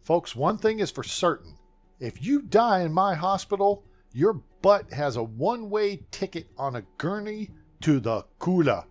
Folks, one thing is for certain. If you die in my hospital, your butt has a one-way ticket on a gurney to the cooler.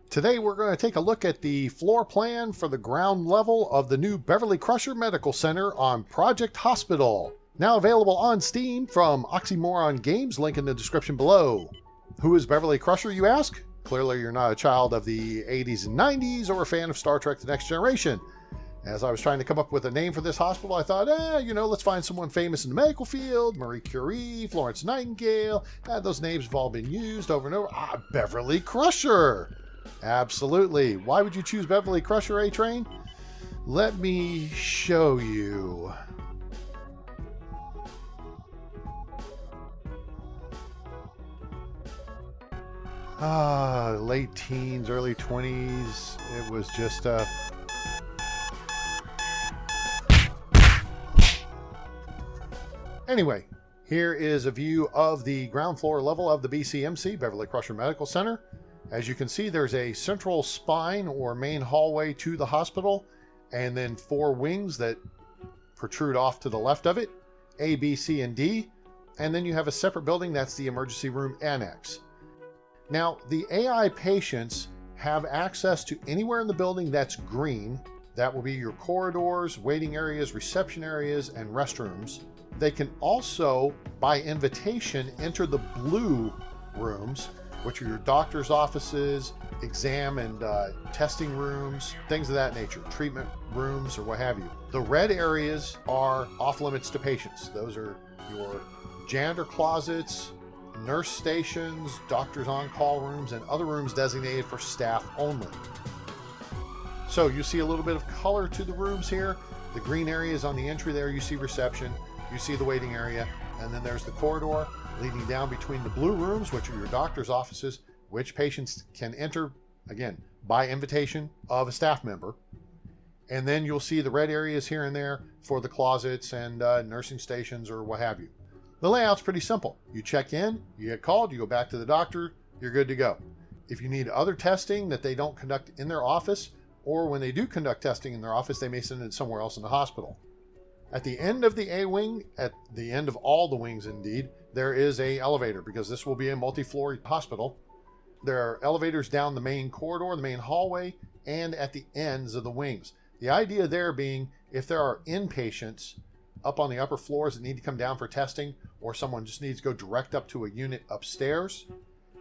Today we're going to take a look at the floor plan for the ground level of the new Beverly Crusher Medical Center on Project Hospital. Now available on Steam from Oxymoron Games, link in the description below. Who is Beverly Crusher, you ask? Clearly you're not a child of the 80s and 90s or a fan of Star Trek The Next Generation. As I was trying to come up with a name for this hospital, I thought, let's find someone famous in the medical field. Marie Curie, Florence Nightingale. Those names have all been used over and over. Beverly Crusher. Absolutely. Why would you choose Beverly Crusher, A-Train? Let me show you. Late teens, early 20s. It was just Anyway, here is a view of the ground floor level of the BCMC, Beverly Crusher Medical Center. As you can see, there's a central spine or main hallway to the hospital, and then 4 wings that protrude off to the left of it, A, B, C, and D. And then you have a separate building, that's the emergency room annex. Now, the AI patients have access to anywhere in the building that's green. That will be your corridors, waiting areas, reception areas, and restrooms. They can also, by invitation, enter the blue rooms, which are your doctor's offices, exam and testing rooms, things of that nature, treatment rooms or what have you. The red areas are off limits to patients. Those are your janitor closets, nurse stations, doctor's on-call rooms, and other rooms designated for staff only. So you see a little bit of color to the rooms here. The green areas on the entry there, you see reception. You see the waiting area, and then there's the corridor leading down between the blue rooms, which are your doctor's offices, which patients can enter, again, by invitation of a staff member. And then you'll see the red areas here and there for the closets and nursing stations or what have you. The layout's pretty simple. You check in, you get called, you go back to the doctor, you're good to go. If you need other testing that they don't conduct in their office, or when they do conduct testing in their office, they may send it somewhere else in the hospital. At the end of the A wing, at the end of all the wings indeed, there is an elevator because this will be a multi-floor hospital. There are elevators down the main corridor, the main hallway, and at the ends of the wings. The idea there being if there are inpatients up on the upper floors that need to come down for testing, or someone just needs to go direct up to a unit upstairs,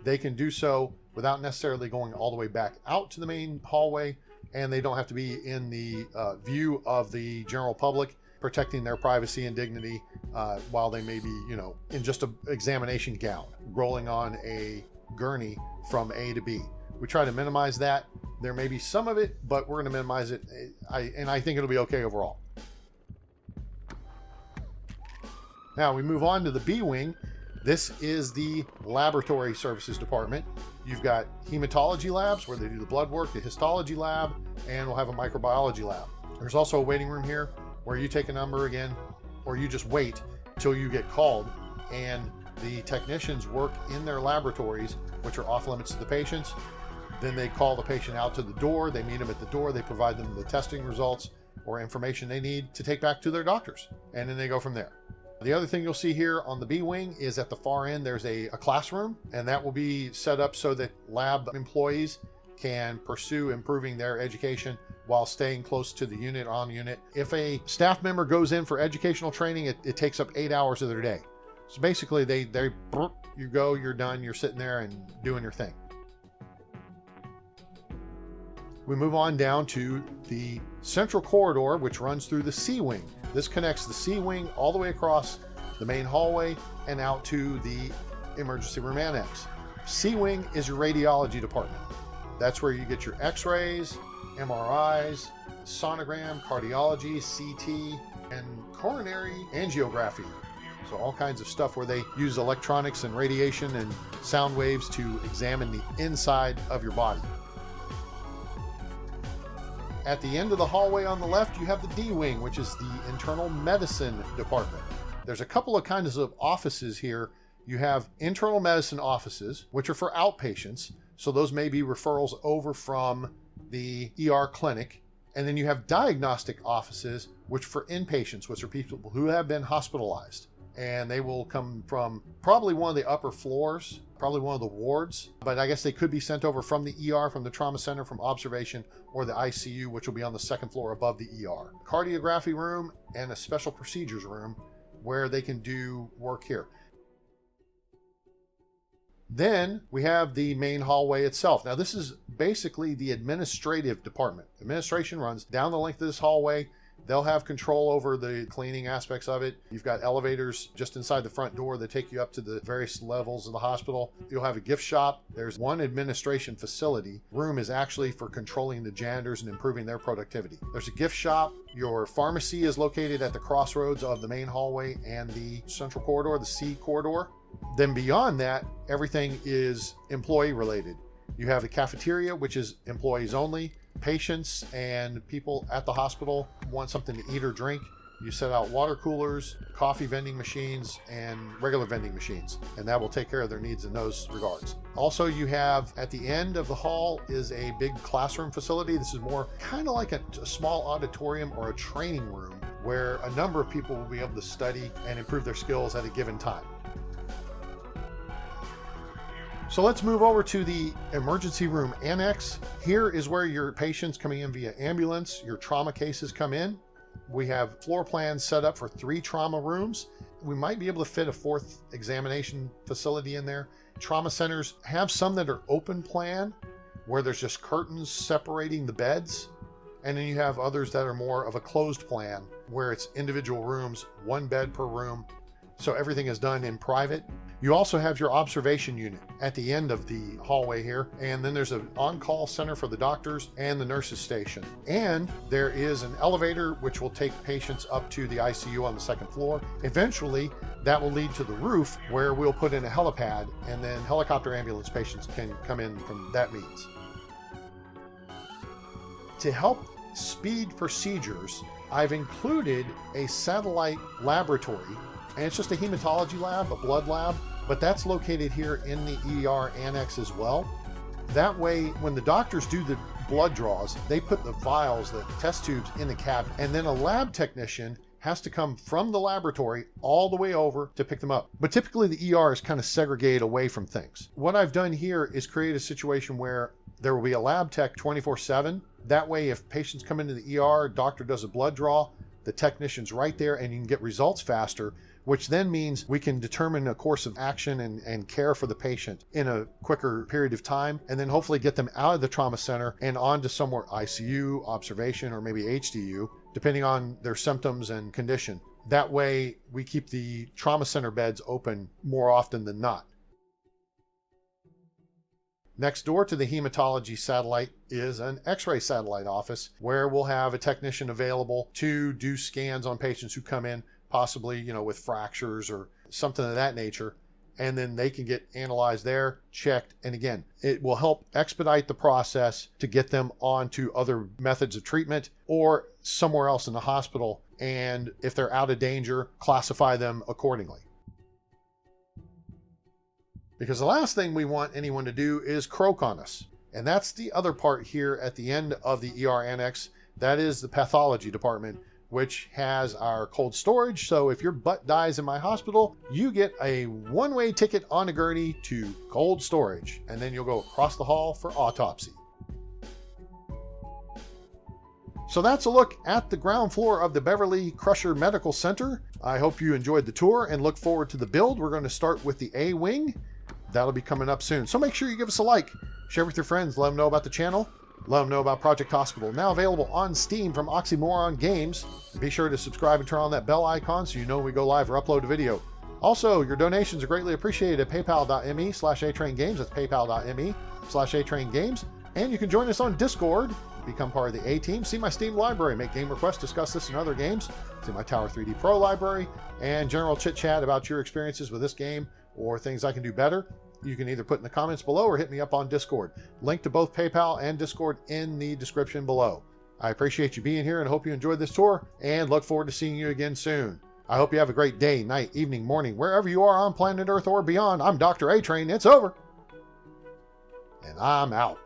they can do so without necessarily going all the way back out to the main hallway, and they don't have to be in the view of the general public, protecting their privacy and dignity while they may be, in just an examination gown, rolling on a gurney from A to B. We try to minimize that. There may be some of it, but we're going to minimize it. And I think it'll be okay overall. Now we move on to the B wing. This is the laboratory services department. You've got hematology labs where they do the blood work, the histology lab, and we'll have a microbiology lab. There's also a waiting room here where you take a number again, or you just wait till you get called, and the technicians work in their laboratories, which are off limits to the patients. Then they call the patient out to the door, they meet them at the door, they provide them the testing results or information they need to take back to their doctors, and then they go from there. The other thing you'll see here on the B wing is at the far end there's a classroom, and that will be set up so that lab employees can pursue improving their education while staying close to the unit, on unit. If a staff member goes in for educational training, it takes up 8 hours of their day. So basically you go, you're done, you're sitting there and doing your thing. We move on down to the central corridor, which runs through the C wing. This connects the C wing all the way across the main hallway and out to the emergency room annex. C wing is your radiology department. That's where you get your X-rays, MRIs, sonogram, cardiology, CT, and coronary angiography. So all kinds of stuff where they use electronics and radiation and sound waves to examine the inside of your body. At the end of the hallway on the left, you have the D wing, which is the internal medicine department. There's a couple of kinds of offices here. You have internal medicine offices, which are for outpatients. So those may be referrals over from the ER clinic. And then you have diagnostic offices, which for inpatients, which are people who have been hospitalized. And they will come from probably one of the upper floors, probably one of the wards, but I guess they could be sent over from the ER, from the trauma center, from observation, or the ICU, which will be on the second floor above the ER. Cardiography room and a special procedures room where they can do work here. Then we have the main hallway itself. Now this is basically the administrative department. Administration runs down the length of this hallway. They'll have control over the cleaning aspects of it. You've got elevators just inside the front door that take you up to the various levels of the hospital. You'll have a gift shop. There's one administration facility. Room is actually for controlling the janitors and improving their productivity. There's a gift shop. Your pharmacy is located at the crossroads of the main hallway and the central corridor, the C corridor. Then beyond that, everything is employee related. You have the cafeteria, which is employees only. Patients and people at the hospital want something to eat or drink. You set out water coolers, coffee vending machines, and regular vending machines, and that will take care of their needs in those regards. Also, you have at the end of the hall is a big classroom facility. This is more kind of like a small auditorium or a training room where a number of people will be able to study and improve their skills at a given time. So let's move over to the emergency room annex. Here is where your patients coming in via ambulance, your trauma cases come in. We have floor plans set up for 3 trauma rooms. We might be able to fit a 4th examination facility in there. Trauma centers have some that are open plan, where there's just curtains separating the beds. And then you have others that are more of a closed plan, where it's individual rooms, 1 bed per room. So everything is done in private. You also have your observation unit at the end of the hallway here. And then there's an on-call center for the doctors and the nurses station. And there is an elevator which will take patients up to the ICU on the 2nd floor. Eventually, that will lead to the roof where we'll put in a helipad, and then helicopter ambulance patients can come in from that means. To help speed procedures, I've included a satellite laboratory. And it's just a hematology lab, a blood lab, but that's located here in the ER annex as well. That way, when the doctors do the blood draws, they put the vials, the test tubes in the cabinet, and then a lab technician has to come from the laboratory all the way over to pick them up. But typically the ER is kind of segregated away from things. What I've done here is create a situation where there will be a lab tech 24/7. That way, if patients come into the ER, doctor does a blood draw, the technician's right there and you can get results faster, which then means we can determine a course of action and care for the patient in a quicker period of time, and then hopefully get them out of the trauma center and onto somewhere ICU, observation, or maybe HDU, depending on their symptoms and condition. That way we keep the trauma center beds open more often than not. Next door to the hematology satellite is an X-ray satellite office where we'll have a technician available to do scans on patients who come in, possibly, with fractures or something of that nature. And then they can get analyzed there, checked. And again, it will help expedite the process to get them onto other methods of treatment or somewhere else in the hospital. And if they're out of danger, classify them accordingly. Because the last thing we want anyone to do is croak on us. And that's the other part here at the end of the ER annex. That is the pathology department, which has our cold storage. So if your butt dies in my hospital, you get a one-way ticket on a gurney to cold storage, and then you'll go across the hall for autopsy. So that's a look at the ground floor of the Beverly Crusher Medical Center. I hope you enjoyed the tour and look forward to the build. We're going to start with the A wing. That'll be coming up soon. So make sure you give us a like, share with your friends, let them know about the channel. Let them know about Project Hospital, now available on Steam from Oxymoron Games. Be sure to subscribe and turn on that bell icon so you know when we go live or upload a video. Also, your donations are greatly appreciated at paypal.me/atraingames. That's paypal.me/atraingames. And you can join us on Discord, become part of the A-Team, see my Steam library, make game requests, discuss this and other games, see my Tower 3D Pro library, and general chit-chat about your experiences with this game or things I can do better. You can either put in the comments below or hit me up on Discord. Link to both PayPal and Discord in the description below. I appreciate you being here and hope you enjoyed this tour, and look forward to seeing you again soon. I hope you have a great day, night, evening, morning, wherever you are on planet Earth or beyond. I'm Dr. A-Train. It's over. And I'm out.